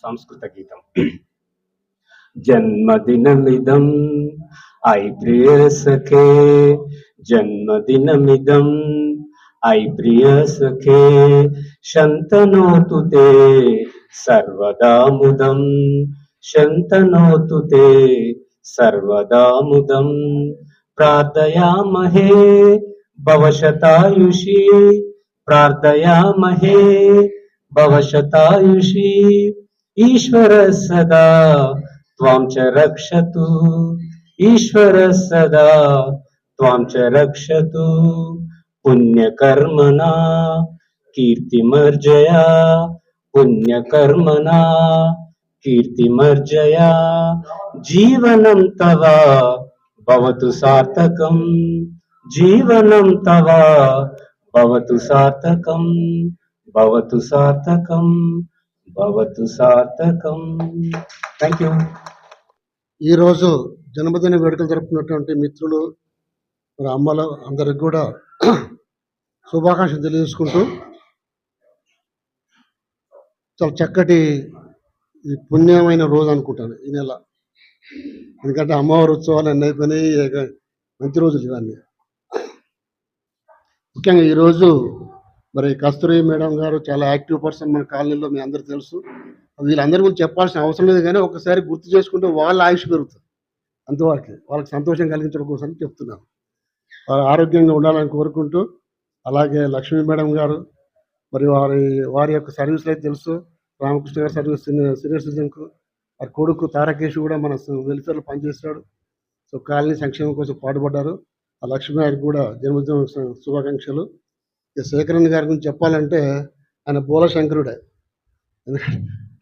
సంస్కృత గీతం. జన్మదినమిదం I Priya సఖే, జన్మదినమిదం I ప్రియ సఖే, శంతనోతు తే సర్వదా ముదం, శంతనోతు తే సర్వదా ముదం. ప్రార్థయామహే భవశతాయుషీ, ప్రార్థయామహే భవశతాయుషీ, ఈశ్వర సదా త్వాం చ రక్షతు, ఈశ్వర సదా త్వాం చ రక్షతు. పుణ్యకర్మణా కీర్తిమర్జయా, పుణ్యకర్మణా కీర్తిమర్జయా, జీవనం తవ భవతు సార్థకం, జీవనం తవ భవతు సార్థకం, భవతు సార్థకం, భవతు సార్థకం. Thank you. ఈరోజు జన్మదిన వేడుకలు జరుపుకున్నటువంటి మిత్రులు మరి అమ్మల అందరికి కూడా శుభాకాంక్షలు తెలియజేసుకుంటూ, చాలా చక్కటి ఈ పుణ్యమైన రోజు అనుకుంటాను ఈ నెల. ఎందుకంటే అమ్మవారి ఉత్సవాలు అన్నీ అయిపోయినాయి, మంచి రోజులు ఇవన్నీ. ముఖ్యంగా ఈరోజు మరి కస్తూరి మేడం గారు చాలా యాక్టివ్ పర్సన్ మన కాలనీలో, మీ అందరికీ తెలుసు. వీళ్ళందరి గురించి చెప్పాల్సిన అవసరం లేదు, కానీ ఒకసారి గుర్తు చేసుకుంటే వాళ్ళ ఆయుష్ పెరుగుతుంది, అంతవరకు వాళ్ళకి సంతోషం కలిగించడం కోసం చెప్తున్నాను. వారు ఆరోగ్యంగా ఉండాలని కోరుకుంటూ, అలాగే లక్ష్మీ మేడం గారు మరి వారి యొక్క సర్వీసులు అయితే తెలుసు. రామకృష్ణ గారి సర్వీస్ సీనియర్ సిటిజన్కు, వారి కొడుకు తారకేష్ కూడా మన వెల్ఫేర్లో పనిచేస్తాడు. సో కాలనీ సంక్షేమం కోసం పాటుపడ్డారు. ఆ లక్ష్మీ గారికి కూడా జన్మదిన శుభాకాంక్షలు. శేఖరన్ గారి గురించి చెప్పాలంటే ఆయన బోలశంకరుడే.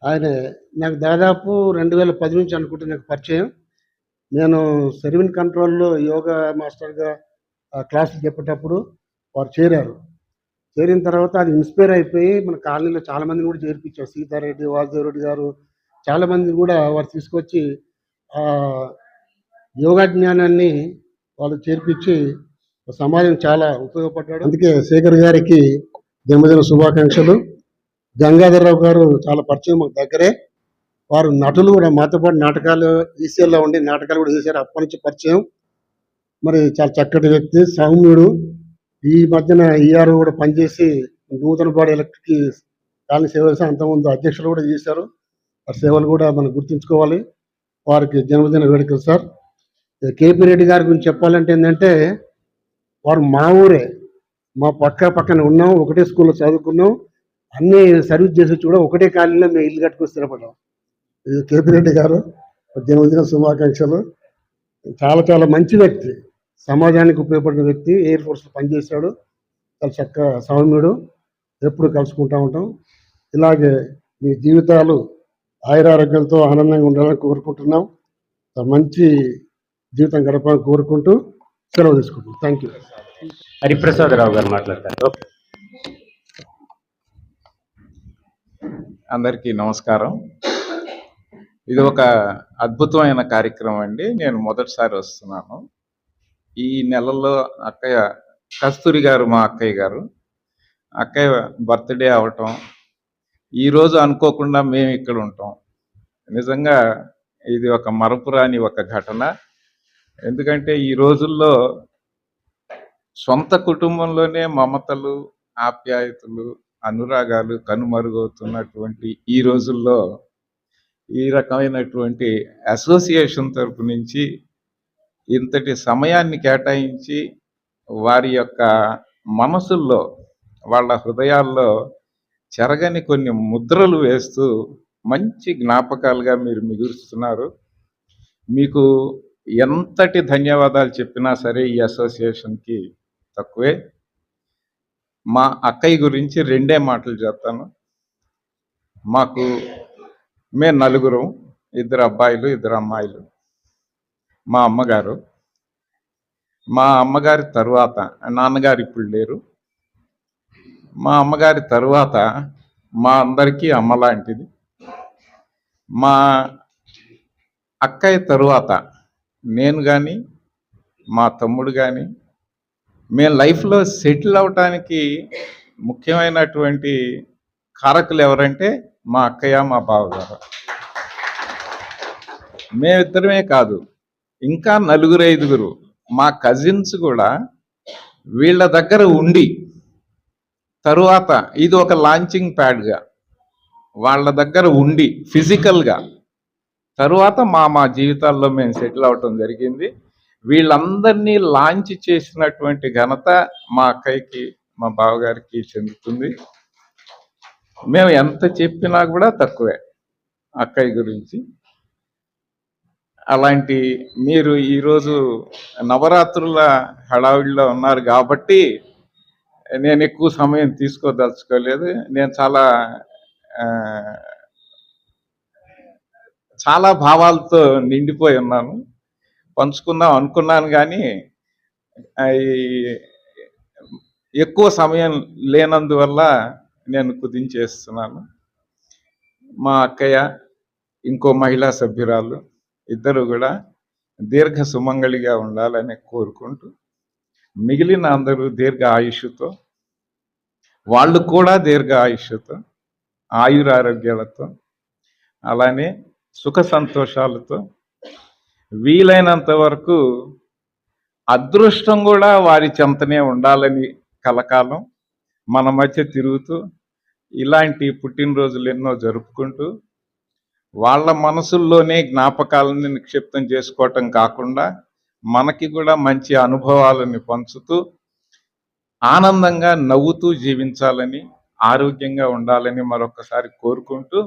ఆయన నాకు దాదాపు 2010 నుంచి అనుకుంటే నాకు పరిచయం. నేను సెర్విన్ కంట్రోల్లో యోగా మాస్టర్గా క్లాసులు చెప్పేటప్పుడు వారు చేరారు. చేరిన తర్వాత అది ఇన్స్పైర్ అయిపోయి మన కాలనీలో చాలామందిని కూడా చేర్పించారు. సీతారెడ్డి, వాసుదేవరెడ్డి గారు చాలామందిని కూడా వారు తీసుకొచ్చి యోగా జ్ఞానాన్ని వాళ్ళు చేర్పించి సమాజం చాలా ఉపయోగపడ్డాడు. అందుకే శేఖర్ గారికి జన్మదిన శుభాకాంక్షలు. గంగాధరరావు గారు చాలా పరిచయం మాకు దగ్గరే. వారు నటులు కూడా, మాతో పాటు నాటకాలు ఈసీఎల్లో ఉండి నాటకాలు కూడా చేశారు, అప్పటి నుంచి పరిచయం. మరి చాలా చక్కటి వ్యక్తి, సౌమ్యుడు. ఈ మధ్యన ఈఆర్ కూడా పనిచేసి నూతనపాడు ఎలక్ట్రిక్ కాలనీ సేవ చేసి అంతకుముందు అధ్యక్షులు కూడా చేశారు. వారి సేవలు కూడా మనం గుర్తుంచుకోవాలి. వారికి జన్మదిన వేడుకలు సార్. కేపీ రెడ్డి గారి గురించి చెప్పాలంటే ఏంటంటే, వారు మా ఊరే, మా పక్కన ఉన్నాం, ఒకటే స్కూల్లో చదువుకున్నాం, అన్ని సర్వీస్ చేసి కూడా ఒకటే కాలనీలో మేము ఇల్లు కట్టుకుని స్థిరపడ్డాం. కేపీ రెడ్డి గారు జన్మదిన శుభాకాంక్షలు. చాలా చాలా మంచి వ్యక్తి, సమాజానికి ఉపయోగపడిన వ్యక్తి. ఎయిర్ ఫోర్స్లో పనిచేశాడు, చాలా చక్కగా సౌమ్యుడు. ఎప్పుడు కలుసుకుంటూ ఉంటాం. ఇలాగే మీ జీవితాలు ఆయురారోగ్యాలతో ఆనందంగా ఉండాలని కోరుకుంటున్నాం. మంచి జీవితం గడపాలని కోరుకుంటూ సెలవు తీసుకుంటాం. Thank you. హరిప్రసాద్ రావు గారు మాట్లాడతారు. అందరికీ నమస్కారం. ఇది ఒక అద్భుతమైన కార్యక్రమం అండి. నేను మొదటిసారి వస్తున్నాను. ఈ నెలలో అక్కయ్య కస్తూరి గారు, మా అక్కయ్య గారు, అక్కయ్య బర్త్డే అవటం, ఈరోజు అనుకోకుండా మేము ఇక్కడ ఉంటాం. నిజంగా ఇది ఒక మరపురాని ఒక ఘటన. ఎందుకంటే ఈ రోజుల్లో సొంత కుటుంబంలోనే మమతలు, ఆప్యాయతలు, అనురాగాలు కనుమరుగవుతున్నటువంటి ఈ రోజుల్లో ఈ రకమైనటువంటి అసోసియేషన్ తరపు నుంచి ఇంతటి సమయాన్ని కేటాయించి వారి యొక్క మనసుల్లో, వాళ్ళ హృదయాల్లో చెరగని కొన్ని ముద్రలు వేస్తూ మంచి జ్ఞాపకాలుగా మీరు మిగులుస్తున్నారు. మీకు ఎంతటి ధన్యవాదాలు చెప్పినా సరే ఈ అసోసియేషన్కి తక్కువే. మా అక్కయ్య గురించి 2 మాటలు చెప్తాను. మేము నలుగురం, 2 అబ్బాయిలు 2 అమ్మాయిలు. మా అమ్మగారు, మా అమ్మగారి తరువాత, నాన్నగారు ఇప్పుడు లేరు, మా అమ్మగారి తరువాత మా అందరికీ అమ్మ లాంటిది. మా అక్కయ్య తరువాత నేను కానీ, మా తమ్ముడు కానీ, మేము లైఫ్లో సెటిల్ అవటానికి ముఖ్యమైనటువంటి కారకులు ఎవరంటే మా అక్కయ్య మా బావగారు. మేమిద్దరమే కాదు, ఇంకా నలుగురు ఐదుగురు మా కజిన్స్ కూడా వీళ్ళ దగ్గర ఉండి తరువాత ఇది ఒక లాంచింగ్ ప్యాడ్గా వాళ్ళ దగ్గర ఉండి ఫిజికల్గా తరువాత మా జీవితాల్లో మేము సెటిల్ అవటం జరిగింది. వీళ్ళందరినీ లాంచ్ చేసినటువంటి ఘనత మా అక్కయ్యకి మా బావగారికి చెందుతుంది. మేము ఎంత చెప్పినా కూడా తక్కువే అక్కయ్య గురించి. అలాంటి మీరు ఈరోజు నవరాత్రుల హడావిడిలో ఉన్నారు కాబట్టి నేను ఎక్కువ సమయం తీసుకోదలుచుకోలేదు. నేను చాలా భావాలతో నిండిపోయి ఉన్నాను. పంచుకుందాం అనుకున్నాను కానీ ఎక్కువ సమయం లేనందువల్ల నేను కుదించేస్తున్నాను. మా అక్కయ్య ఇంకో మహిళా సభ్యురాలు ఇద్దరు కూడా దీర్ఘ సుమంగళిగా ఉండాలని కోరుకుంటూ, మిగిలిన అందరూ దీర్ఘ ఆయుష్తో, వాళ్ళు కూడా దీర్ఘ ఆయుష్తో, ఆయురారోగ్యాలతో, అలానే సుఖ సంతోషాలతో, వీలైనంత వరకు అదృష్టం కూడా వారి చెంతనే ఉండాలని కలకాలం మన మధ్య తిరుగుతూ ఇలాంటి పుట్టినరోజులు ఎన్నో జరుపుకుంటూ వాళ్ళ మనసుల్లోనే జ్ఞాపకాలను నిక్షిప్తం చేసుకోవటం కాకుండా మనకి కూడా మంచి అనుభవాలని పంచుతూ ఆనందంగా నవ్వుతూ జీవించాలని, ఆరోగ్యంగా ఉండాలని మరొకసారి కోరుకుంటూ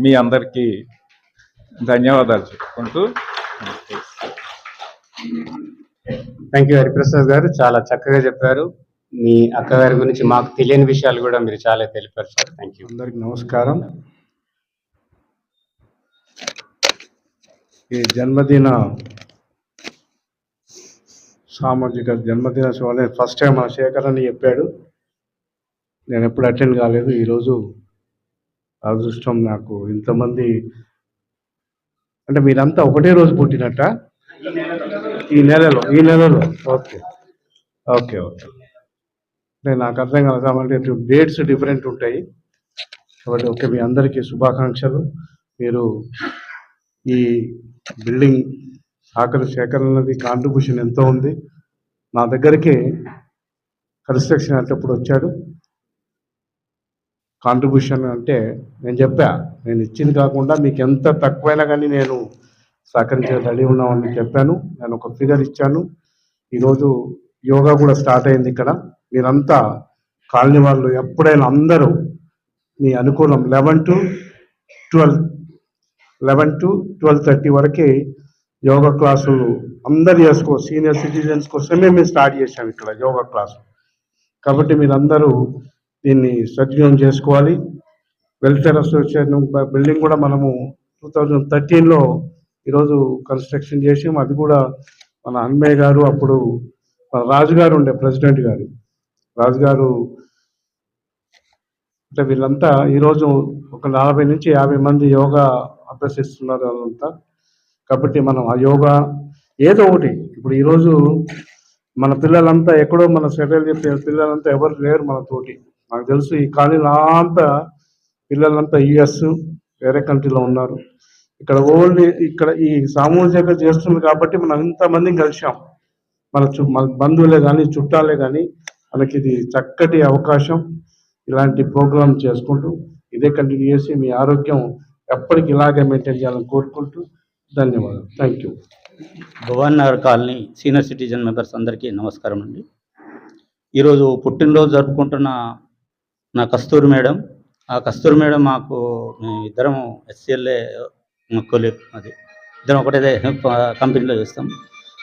మీ అందరికీ ధన్యవాదాలు చెప్పుకుంటూ. థ్యాంక్ యూ హరిప్రసాద్ గారు, చాలా చక్కగా చెప్పారు. మీ అక్కగారి గురించి మాకు తెలియని విషయాలు కూడా మీరు చాలా తెలిపారు సార్. Thank you. అందరికి నమస్కారం. ఈ జన్మదిన సామాజిక జన్మదిన సభ ఫస్ట్ టైం మన శేఖర్ అని చెప్పాడు. నేను ఎప్పుడు అటెండ్ కాలేదు. ఈరోజు అదృష్టం నాకు. ఇంతమంది అంటే మీరంతా ఒకటే రోజు పుట్టినట్ట? ఈ నెలలో ఓకే ఓకే ఓకే. అంటే నాకు అర్థం కాదు అంటే డేట్స్ డిఫరెంట్ ఉంటాయి కాబట్టి ఓకే. మీ అందరికీ శుభాకాంక్షలు. మీరు ఈ బిల్డింగ్ ఆఖరి సేకరణది కాంట్రిబ్యూషన్ ఎంతో ఉంది. నా దగ్గరికి కన్స్ట్రక్షన్ అట్టప్పుడు వచ్చాడు. కాంట్రిబ్యూషన్ అంటే నేను చెప్పా, నేను ఇచ్చింది కాకుండా మీకు ఎంత తక్కువైనా కానీ నేను సహకరించే రెడీ ఉన్నామని చెప్పాను. నేను ఒక ఫిగర్ ఇచ్చాను. ఈరోజు యోగా కూడా స్టార్ట్ అయింది ఇక్కడ. మీరంతా కాలనీ వాళ్ళు ఎప్పుడైనా అందరూ మీ అనుకూలం 11 to 12:30 వరకే యోగా క్లాసులు అందరు చేసుకో. సీనియర్ సిటిజన్స్ కోసమే మేము స్టార్ట్ చేసాం ఇక్కడ యోగా క్లాసు. కాబట్టి మీరందరూ దీన్ని సద్వినియోగం చేసుకోవాలి. వెల్ఫేర్ అసోసియేషన్ బిల్డింగ్ కూడా మనము 2013లో ఈరోజు కన్స్ట్రక్షన్ చేసాం. అది కూడా మన హన్మయ్య గారు, అప్పుడు మన రాజుగారు ఉండే ప్రెసిడెంట్ గారు, రాజుగారు అంటే వీళ్ళంతా ఈరోజు ఒక 40 నుంచి 50 మంది యోగా అభ్యసిస్తున్నారు వాళ్ళంతా. కాబట్టి మనం ఆ యోగా ఏదో ఒకటి ఇప్పుడు ఈరోజు మన పిల్లలంతా ఎక్కడో మన సెటిల్ చెప్పే పిల్లలంతా ఎవరు లేరు మనతోటి. నాకు తెలుసు ఈ కాలనీలో అంతా పిల్లలంతా యుఎస్ వేరే కంట్రీలో ఉన్నారు. ఇక్కడ ఓన్లీ ఇక్కడ ఈ సామూహికంగా చేస్తుంది కాబట్టి మనం ఇంతమందిని కలిసాం. మన బంధువులే కానీ చుట్టాలే కానీ మనకి ఇది చక్కటి అవకాశం. ఇలాంటి ప్రోగ్రాం చేసుకుంటూ ఇదే కంటిన్యూ చేసి మీ ఆరోగ్యం ఎప్పటికి ఇలాగే మెయింటైన్ చేయాలని కోరుకుంటూ ధన్యవాదాలు. Thank you. Bhavan Nagar colony senior citizen members అందరికీ నమస్కారం అండి. ఈరోజు పుట్టినరోజు జరుపుకుంటున్న నా కస్తూరి మేడం. ఆ కస్తూరి మేడం మాకు ఇద్దరం ఎస్సీఎల్ఏ కొలీగ్, అది ఇద్దరం ఒకటే కంపెనీలో చేస్తాం.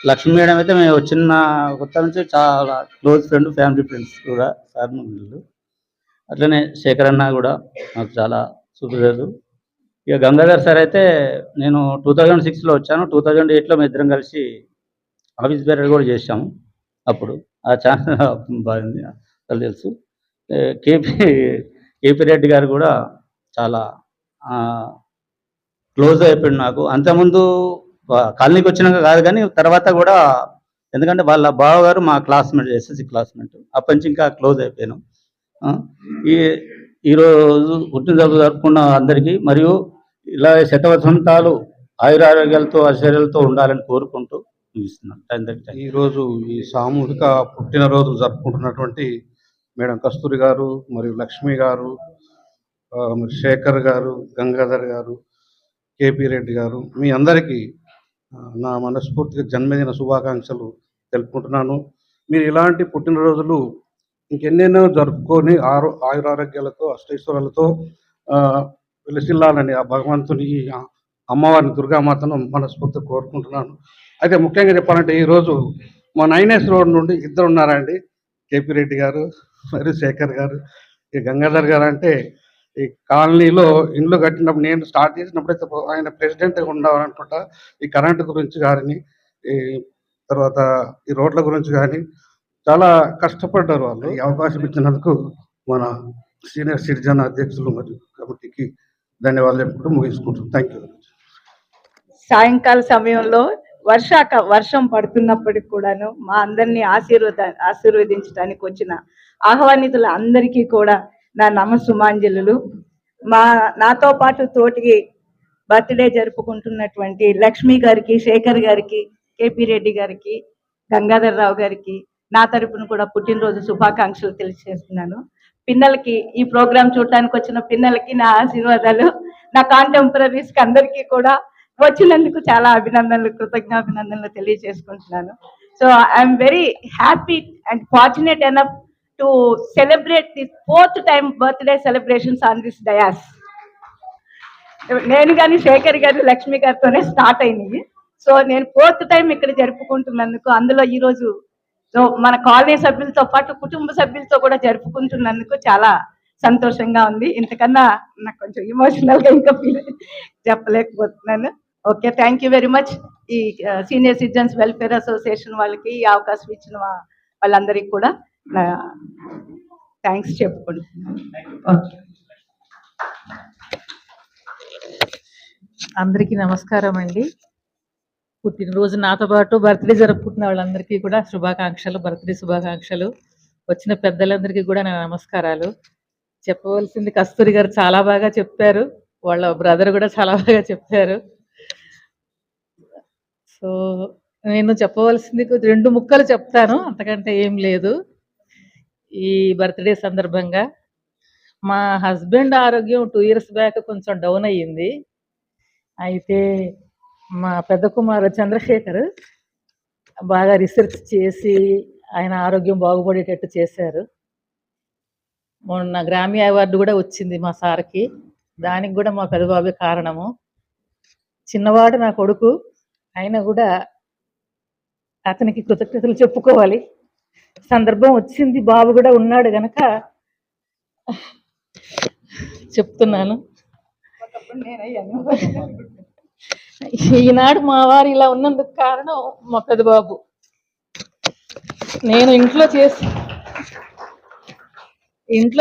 లక్ష్మీ మేడం అయితే మేము చిన్న కొత్త నుంచి చాలా క్లోజ్ ఫ్రెండ్, ఫ్యామిలీ ఫ్రెండ్స్ కూడా సార్ వీళ్ళు. అట్లనే శేఖర్ అన్న కూడా నాకు చాలా సుపరిచితుడు. ఇక గంగాధర్ సార్ అయితే నేను 2006లో వచ్చాను. 2008లో మేము ఇద్దరం కలిసి ఆఫీస్ బేరర్ కూడా చేసాము. అప్పుడు ఆ ఛానల్ బాగుంది, అసలు తెలుసు. కేపీ రెడ్డి గారు కూడా చాలా క్లోజ్ అయిపోయింది నాకు. అంతకుముందు కాలనీకి వచ్చినాక కాదు కానీ తర్వాత కూడా, ఎందుకంటే వాళ్ళ బావగారు మా క్లాస్మేట్, ఎస్ఎస్సి క్లాస్మేట్. అప్పటి నుంచి ఇంకా క్లోజ్ అయిపోయాను. ఈ ఈరోజు పుట్టినరోజు జరుపుకున్న అందరికీ మరియు ఇలా శతవసంతాలు ఆయురారోగ్యాలతో ఐశ్వర్యాలతో ఉండాలని కోరుకుంటూ ముగిస్తున్నాను. అందరికీ థాంక్స్. ఈరోజు ఈ సామూహిక పుట్టినరోజు జరుపుకుంటున్నటువంటి మేడం కస్తూరి గారు మరియు లక్ష్మి గారు, మరి శేఖర్ గారు, గంగాధర్ గారు, కేపీ రెడ్డి గారు, మీ అందరికీ నా మనస్ఫూర్తిగా జన్మదిన శుభాకాంక్షలు తెలుపుకుంటున్నాను. మీరు ఇలాంటి పుట్టినరోజులు ఇంకెన్నెన్నో జరుపుకొని ఆయురారోగ్యాలతో అష్టైశ్వర్యాలతో వెలసిల్లాలని ఆ భగవంతుని అమ్మవారిని దుర్గామాతను మనస్ఫూర్తిగా కోరుకుంటున్నాను. అయితే ముఖ్యంగా చెప్పాలంటే ఈరోజు మా 9S రోడ్ నుండి ఇద్దరు ఉన్నారండి, కేపీ రెడ్డి గారు మరియు శేఖర్ గారు. ఈ గంగాధర్ గారు అంటే ఈ కాలనీలో ఇండ్లు కట్టినప్పుడు నేను స్టార్ట్ చేసినప్పుడైతే ఆయన ప్రెసిడెంట్గా ఉండవాలనుకుంటా. ఈ కరెంటు గురించి కానీ, ఈ తర్వాత ఈ రోడ్ల గురించి కానీ చాలా కష్టపడ్డారు వాళ్ళు. ఈ అవకాశం ఇచ్చినందుకు మన సీనియర్ సిటిజన్ అధ్యక్షులు మరియు కమిటీకి ధన్యవాదాలు చెప్పుకుంటూ ముగించుకుంటున్నాను. Thank you. సాయంకాల సమయంలో వర్షం పడుతున్నప్పటికి కూడాను మా అందరినీ ఆశీర్వదించడానికి వచ్చిన ఆహ్వానితుల అందరికీ కూడా నా నమస్సుమాంజలులు. నాతో పాటు తోటి బర్త్డే జరుపుకుంటున్నటువంటి లక్ష్మి గారికి, శేఖర్ గారికి, కేపీ రెడ్డి గారికి, గంగాధర్ రావు గారికి నా తరపున కూడా పుట్టినరోజు శుభాకాంక్షలు తెలియజేస్తున్నాను. పిల్లలకి, ఈ ప్రోగ్రాం చూడటానికి వచ్చిన పిల్లలకి నా ఆశీర్వాదాలు. నా కాంటెంపరీస్కి అందరికీ కూడా వచ్చినందుకు చాలా కృతజ్ఞాభినందనలు తెలియజేసుకుంటున్నాను. So I'm very happy and fortunate enough to celebrate the 4th time birthday celebrations on this dais. నేను కానీ శేఖర్ గారు, లక్ష్మి గారితోనే స్టార్ట్ అయినాయి. సో నేను 4th time ఇక్కడ జరుపుకుంటున్నందుకు, అందులో ఈరోజు మన కాలనీ సభ్యులతో పాటు కుటుంబ సభ్యులతో కూడా జరుపుకుంటున్నందుకు చాలా సంతోషంగా ఉంది. ఇంతకన్నా నాకు కొంచెం ఎమోషనల్గా ఇంకా చెప్పలేకపోతున్నాను. Okay, thank you very much. ఈ సీనియర్ సిటిజన్స్ వెల్ఫేర్ అసోసియేషన్ వాళ్ళకి ఈ అవకాశం ఇచ్చిన వాళ్ళందరికీ కూడా థ్యాంక్స్ చెప్పుకుంటున్నాను. అందరికీ నమస్కారం అండి. పుట్టినరోజు నాతో పాటు బర్త్డే జరుపుకుంటున్న వాళ్ళందరికీ కూడా శుభాకాంక్షలు, బర్త్డే శుభాకాంక్షలు. వచ్చిన పెద్దలందరికీ కూడా నా నమస్కారాలు. చెప్పవలసింది కస్తూరి గారు చాలా బాగా చెప్పారు, వాళ్ళ బ్రదర్ కూడా చాలా బాగా చెప్పారు. సో నేను చెప్పవలసింది 2 ముక్కలు చెప్తాను, అంతకంటే ఏం లేదు. ఈ బర్త్డే సందర్భంగా మా హస్బెండ్ ఆరోగ్యం 2 years బ్యాక్ కొంచెం డౌన్ అయ్యింది. అయితే మా పెద్ద కుమారు చంద్రశేఖర్ బాగా రీసెర్చ్ చేసి ఆయన ఆరోగ్యం బాగుపడేటట్టు చేశారు. మొన్న గ్రామీ అవార్డు కూడా వచ్చింది మా సార్కి. దానికి కూడా మా పెద్దబాబే కారణము. చిన్నవాడు నా కొడుకు, అయినా కూడా అతనికి కృతజ్ఞతలు చెప్పుకోవాలి. సందర్భం వచ్చింది, బాబు కూడా ఉన్నాడు గనక చెప్తున్నాను. ఈనాడు మా వారు ఇలా ఉన్నందుకు కారణం మా పెద్దబాబు. నేను ఇంట్లో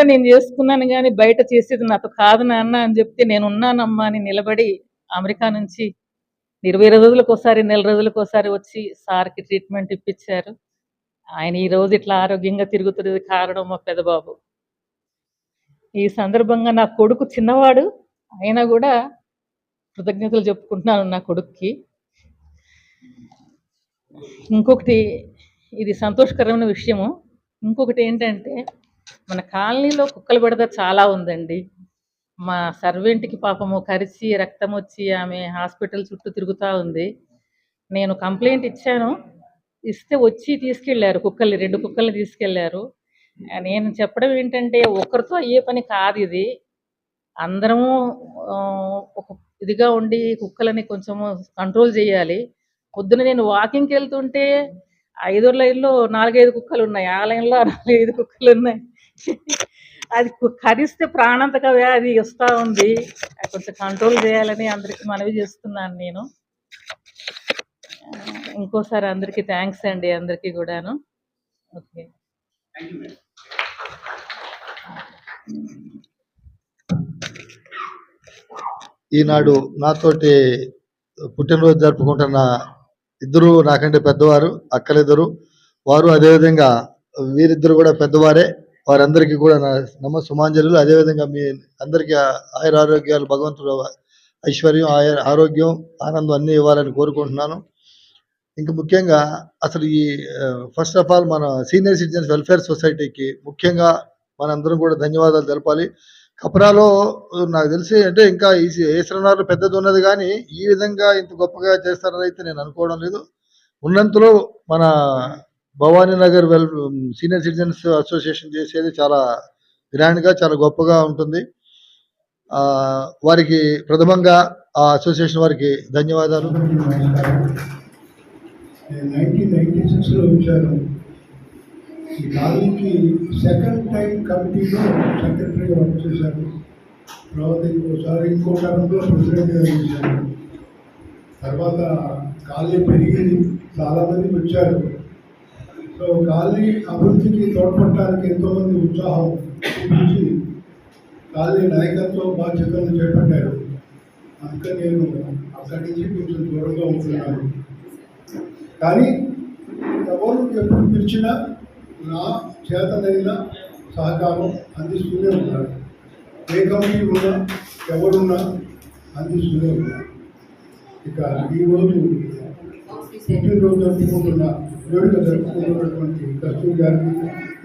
నేను చేసుకున్నాను కానీ బయట చేసేది నాతో కాదు నాన్న అని చెప్తే నేను ఉన్నానమ్మా అని నిలబడి అమెరికా నుంచి 20 రోజులకు ఒకసారి, 1 నెల రోజులకు ఒకసారి వచ్చి సార్కి ట్రీట్మెంట్ ఇప్పించారు. ఆయన ఈ రోజు ఇట్లా ఆరోగ్యంగా తిరుగుతున్నది కారణం మా పెద్దబాబు. ఈ సందర్భంగా నా కొడుకు చిన్నవాడు అయినా కూడా కృతజ్ఞతలు చెప్పుకుంటున్నాను నా కొడుక్కి. ఇంకొకటి, ఇది సంతోషకరమైన విషయము. ఇంకొకటి ఏంటంటే మన కాలనీలో కుక్కల బెడద చాలా ఉందండి. మా సర్వెంట్కి పాపము కరిచి రక్తం వచ్చి ఆమె హాస్పిటల్ చుట్టూ తిరుగుతూ ఉంది. నేను కంప్లైంట్ ఇచ్చాను, ఇస్తే వచ్చి తీసుకెళ్లారు, 2 కుక్కల్ని తీసుకెళ్లారు. నేను చెప్పడం ఏంటంటే ఒక్కరితో అయ్యే పని కాదు ఇది. అందరము ఒక ఇదిగా ఉండి కుక్కలని కొంచెము కంట్రోల్ చేయాలి. పొద్దున నేను వాకింగ్కి వెళ్తుంటే 5వ లైన్లో 4-5 కుక్కలు ఉన్నాయి, ఆ లైన్లో 4-5 కుక్కలు ఉన్నాయి. అది కరిస్తే ప్రాణాంతక వ్యాధి వస్తూ ఉంది. అది కొంచెం కంట్రోల్ చేయాలని అందరికీ మనవి చేస్తున్నాను నేను. ఇంకోసారి అందరికీ థ్యాంక్స్ అండి, అందరికీ కూడాను. ఓకే, ఈనాడు నాతోటి పుట్టినరోజు జరుపుకుంటున్న ఇద్దరు నాకంటే పెద్దవారు, అక్కలిద్దరు. వారు అదేవిధంగా వీరిద్దరు కూడా పెద్దవారే. వారందరికీ కూడా నా సుమాంజలులు. అదేవిధంగా మీ అందరికీ ఆయురారోగ్యాలు, భగవంతుడు ఐశ్వర్యం, ఆరోగ్యం, ఆనందం అన్నీ ఇవ్వాలని కోరుకుంటున్నాను. ఇంకా ముఖ్యంగా అసలు ఈ ఫస్ట్ ఆఫ్ ఆల్ మన సీనియర్ సిటిజన్స్ వెల్ఫేర్ సొసైటీకి ముఖ్యంగా మనందరం కూడా ధన్యవాదాలు తెలపాలి. కపరాలో నాకు తెలిసి అంటే ఇంకా ఈశ్వరనాథ్ పెద్దది ఉన్నది, కానీ ఈ విధంగా ఇంత గొప్పగా చేస్తారని అయితే నేను అనుకోవడం లేదు. ఉన్నంతలో మన Bhavani Nagar senior citizens association చేసేది చాలా గ్రాండ్గా, చాలా గొప్పగా ఉంటుంది. వారికి ప్రథమంగా ఆ అసోసియేషన్ వారికి ధన్యవాదాలు. 1996లో వచ్చాను. ఈ కాలనీకి సెకండ్ టైం కమిటీలో సెక్రటరీగా వర్క్ చేశాను. తర్వాత ఇంకో టర్మ్లో ప్రెసిడెంట్గా చేశాను. తర్వాత కాలనీ పెరిగింది, చాలామంది వచ్చారు. సో కాలనీ అభివృద్ధికి తోడ్పడటానికి ఎంతోమంది ఉత్సాహం చూపించి కాలనీ నాయకత్వ బాధ్యతలను చేపట్టారు. అందుకని నేను అక్కడి నుంచి కొంచెం దూరంగా ఉంటున్నాను. కానీ ఎవరు ఎప్పుడు పిలిచినా నా చేతనైన సహకారం అందిస్తూనే ఉన్నారు. ఏ కమిటీ ఉన్నా ఎవరున్నా అందిస్తూనే ఉన్నారు. ఇక ఈరోజు పుట్టినరోజు జరుపుకుంటున్న వేడుక జరుపుకుంటున్నటువంటి కస్తూరి గారికి,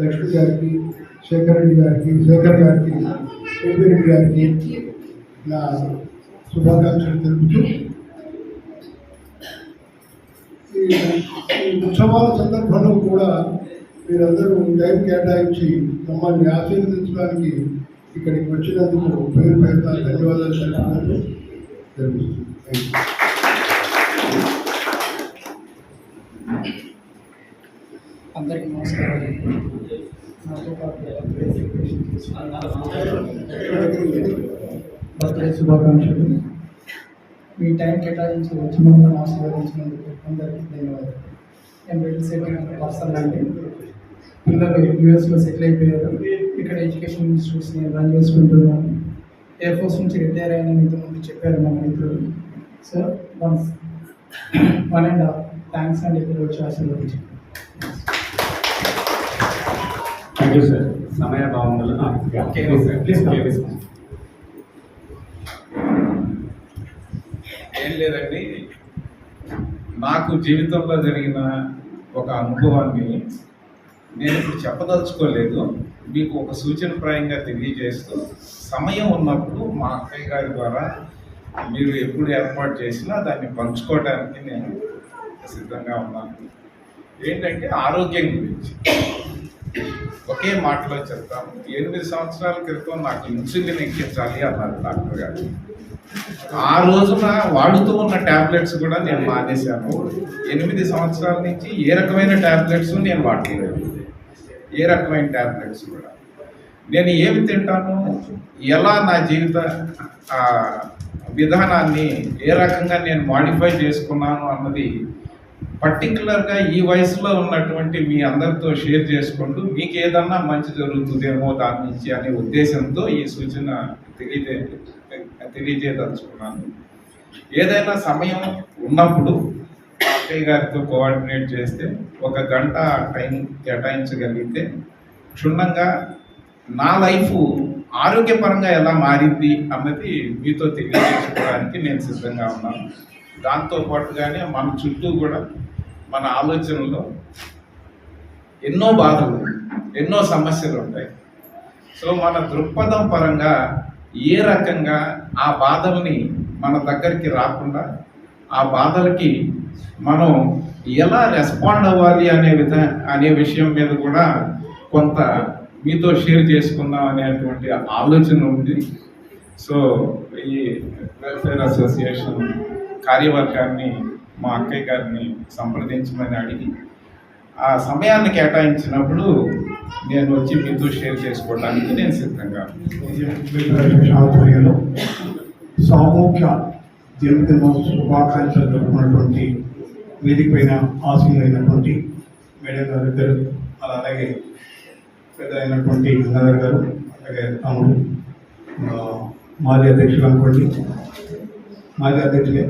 లక్ష్మి గారికి, శేఖర్ గారికి, కేపీ గారికి నా శుభాకాంక్షలు తెలుపుతూ ఈ ఉత్సవాల సందర్భంలో కూడా మీరందరూ టైం కేటాయించి మమ్మల్ని ఆశీర్వదించడానికి ఇక్కడికి వచ్చినందుకు పేరు ధన్యవాదాలు తెలుపుకుంటూ జరుగుతుంది. అందరికీ నమస్కారం. బర్త్డే శుభాకాంక్షలు. మీ టైం కేటాయించి వచ్చి మమ్మల్ని ఆశీర్వదించినందుకు అందరికీ ధన్యవాదాలు. నేను రియల్ ఎస్టేట్ పర్సన్ అండి. పిల్లలు యూఎస్లో సెటిల్ అయిపోయారు. ఇక్కడ ఎడ్యుకేషన్ ఇన్స్టిట్యూట్స్ నేను రన్ చేసుకుంటున్నాను. ఎయిర్ ఫోర్స్ నుంచి రిటైర్ అయిన ఇంతకుముందు చెప్పారు మా మిత్రులు. సో 1.5 థ్యాంక్స్ అండి ఇక్కడ వచ్చి ఆశీర్వదించారు. Thank you sir. సమయ భావనలు ఏం లేదండి, నాకు జీవితంలో జరిగిన ఒక అనుభవాన్ని నేను ఇప్పుడు చెప్పదలుచుకోలేదు. మీకు ఒక సూచనప్రాయంగా తెలియజేస్తూ, సమయం ఉన్నప్పుడు మా అక్కయ్య గారి ద్వారా మీరు ఎప్పుడు ఏర్పాటు చేసినా దాన్ని పంచుకోవడానికి నేను సిద్ధంగా ఉన్నాను. ఏంటంటే ఆరోగ్యం గురించి ఒకే మాటలో చెప్తాను. 8 సంవత్సరాల క్రితం నాకు ఇన్సులిన్ ఎక్కించాలి అన్నారు డాక్టర్ గారు. ఆ రోజున వాడుతూ ఉన్న ట్యాబ్లెట్స్ కూడా నేను మానేశాను. 8 సంవత్సరాల నుంచి ఏ రకమైన ట్యాబ్లెట్స్ నేను వాడలేదు. ఏ రకమైన ట్యాబ్లెట్స్ కూడా నేను ఏమి తింటాను, ఎలా నా జీవిత విధానాన్ని ఏ రకంగా నేను మాడిఫై చేసుకున్నాను అన్నది పర్టికులర్గా ఈ వయసులో ఉన్నటువంటి మీ అందరితో షేర్ చేసుకుంటూ మీకు ఏదన్నా మంచి జరుగుతుందేమో దాని నుంచి అనే ఉద్దేశంతో ఈ సూచన తెలియజేయదలుచుకున్నాను. ఏదైనా సమయం ఉన్నప్పుడు అక్కయ్య గారితో కోఆర్డినేట్ చేస్తే 1 గంట టైం కేటాయించగలిగితే క్షుణ్ణంగా నా లైఫ్ ఆరోగ్యపరంగా ఎలా మారింది అన్నది మీతో తెలియజేసుకోవడానికి నేను సిద్ధంగా ఉన్నాను. దాంతోపాటుగానే మన చుట్టూ కూడా మన ఆలోచనలో ఎన్నో బాధలు, ఎన్నో సమస్యలు ఉంటాయి. సో మన దృక్పథం పరంగా ఏ రకంగా ఆ బాధల్ని మన దగ్గరికి రాకుండా ఆ బాధలకి మనం ఎలా రెస్పాండ్ అవ్వాలి అనే విషయం మీద కూడా కొంత మీతో షేర్ చేసుకుందాం అనేటువంటి ఆలోచన ఉంది. సో ఈ వెల్ఫేర్ అసోసియేషన్ కార్యవర్గాన్ని మా అక్కయ్య గారిని సంప్రదించమని అడిగి ఆ సమయాన్ని కేటాయించినప్పుడు నేను వచ్చి మీతో షేర్ చేసుకోవడానికి నేను సిద్ధంగా ఆధ్వర్యంలో సామూహిక జన్మదిన శుభాకాంక్షలు జరుపుకున్నటువంటి వేదిక పైన ఆశీనులైనటువంటి మేడం గారు ఇద్దరు, అలాగే పెద్ద అయినటువంటి గంగాధర్ గారు, అలాగే తమ్ముడు మాజీ అధ్యక్షులు అనుకోండి, మాజీ అధ్యక్షులే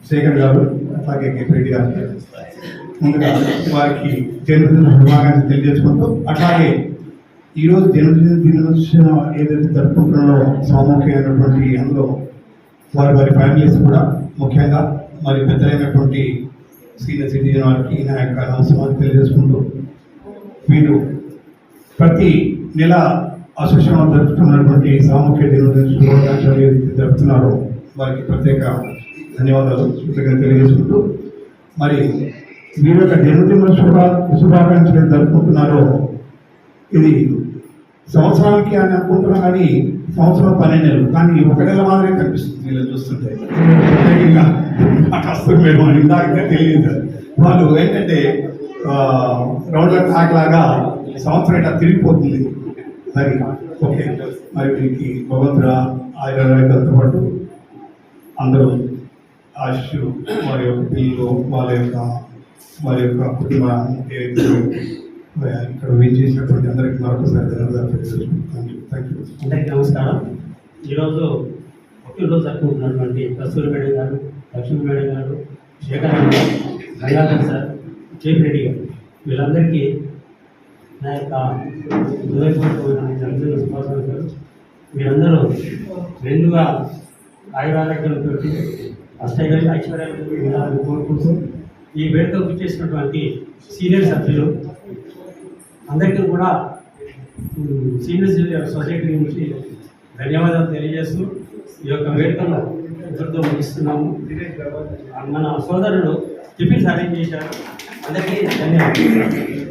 శేఖర్ గారు, అలాగే కేపీ గారు, ముందుగా వారికి జన్మదిన శుభాకాంక్షలు తెలియజేసుకుంటూ, అట్లాగే ఈరోజు దినోత్సవం ఏదైతే జరుపుకుంటున్నారో సామూహికమైనటువంటి అందులో వారి ఫ్యామిలీస్ కూడా ముఖ్యంగా మరి పెద్దలైనటువంటి సీనియర్ సిటిజన్ వారికి నా యొక్క నమస్కారం తెలియజేసుకుంటూ వీరు ప్రతి నెల అసోసియేషన్ జరుపుతున్నటువంటి సామూహిక దినోత్సవం ఏదైతే జరుపుతున్నారో వారికి ప్రత్యేక ధన్యవాదాలు కృతజ్ఞతలు తెలియజేసుకుంటూ మరి వీరి యొక్క జన్మదిన శుభాకాంక్షలు జరుపుకుంటున్నారో ఇది సంవత్సరానికి అని అనుకుంటున్నాం కానీ సంవత్సరం 12 నెలలు కానీ 1 నెల మాత్రమే కనిపిస్తుంది వీళ్ళని చూస్తుంటే కష్టం మేము ఇందాక తెలియదు వాళ్ళు ఏంటంటే రౌండ్ ట్రాక్ లాగా సంవత్సరం ఇట్లా తిరిగిపోతుంది మరి ఓకే మరి వీరికి భగవంతుడ ఆయుర్వేదాలతో పాటు అందరూ ఆశు వారి యొక్క పిల్లలు వారి యొక్క కుటుంబాన్ని ఇక్కడ వెయిట్ చేసినటువంటి అందరికీ మరొకసారి ధన్యవాదాలు తెలియజేస్తున్నాను. Thank you. అందరికీ నమస్కారం. ఈరోజు పుట్టినరోజు జరుపుకుంటున్నటువంటి కస్తూరి మేడం గారు, లక్ష్మీ మేడం గారు, శేఖర్ గారు, గంగాధర్ సార్, జేపీ రెడ్డి గారు వీళ్ళందరికీ నా యొక్క హృదయపూర్వకమైన జన్మదిన శుభాకాంక్షలు. మీరందరూ రెండుగా ఆయురారోగ్యాలతో ఐశ్వర్యాలతో ఉండాలని కోరుకుంటూ ఈ వేడుకకు చేసినటువంటి సీనియర్ సభ్యులు అందరికీ కూడా సీనియర్ సొసైటీ నుంచి ధన్యవాదాలు తెలియజేస్తూ ఈ యొక్క వేడుకను ఇద్దరితో ముగిస్తున్నాము. మన సోదరులు టిఫిన్స్ అరేంజ్ చేశారు. అందరికీ ధన్యవాదాలు.